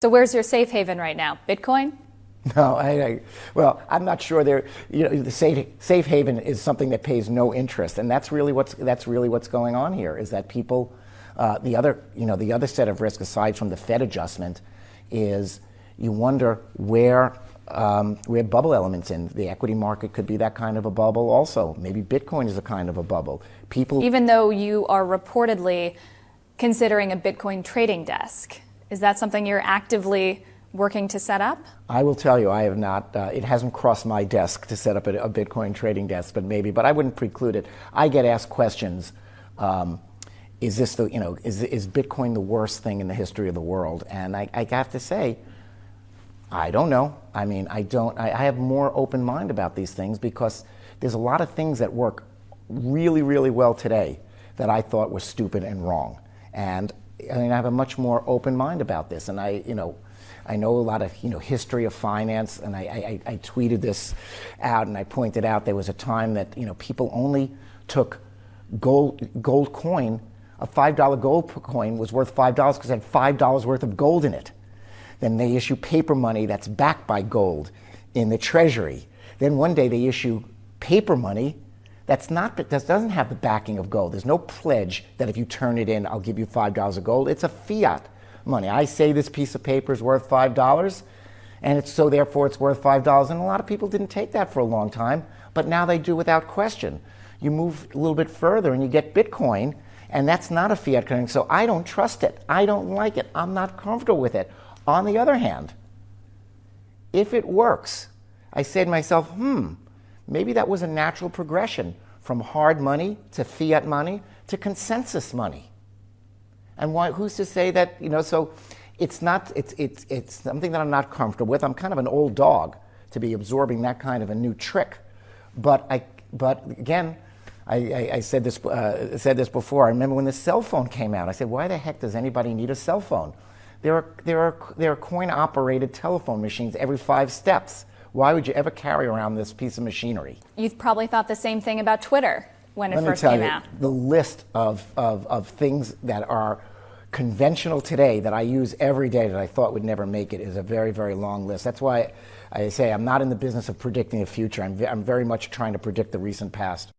So where's your safe haven right now? Bitcoin? No, well, I'm not sure there. The safe haven is something that pays no interest, and that's really what's going on here. Is that people, the other set of risk aside from the Fed adjustment, is you wonder where bubble elements in the equity market could be that kind of a bubble. Also, maybe Bitcoin is a kind of a bubble. People, even though you are reportedly considering a Bitcoin trading desk, is that something you're actively working to set up? I will tell you, I have not. It hasn't crossed my desk to set up a Bitcoin trading desk, but I wouldn't preclude it. I get asked questions. Is Bitcoin the worst thing in the history of the world? And I have to say, I don't know. I mean, I have more open mind about these things because there's a lot of things that work really, really well today that I thought were stupid and wrong. And I have a much more open mind about this. And I know a lot of history of finance, and I tweeted this out, and I pointed out there was a time that people only took gold coin. A $5 gold coin was worth $5 because it had $5 worth of gold in it. Then they issue paper money that's backed by gold in the treasury. Then one day they issue paper money that doesn't have the backing of gold. There's no pledge that if you turn it in, I'll give you $5 of gold. It's a fiat money. I say this piece of paper is worth $5, and therefore it's worth $5. And a lot of people didn't take that for a long time, but now they do without question. You move a little bit further and you get Bitcoin, and that's not a fiat currency. So I don't trust it. I don't like it. I'm not comfortable with it. On the other hand, if it works, I say to myself, maybe that was a natural progression from hard money to fiat money to consensus money. And who's to say that, so it's something that I'm not comfortable with. I'm kind of an old dog to be absorbing that kind of a new trick. But again, I said this before. I remember when the cell phone came out. I said, why the heck does anybody need a cell phone? There are coin-operated telephone machines every 5 steps. Why would you ever carry around this piece of machinery? You probably thought the same thing about Twitter when it first came out. The list of things that are conventional today that I use every day that I thought would never make it is a very, very long list. That's why I say I'm not in the business of predicting the future. I'm very much trying to predict the recent past.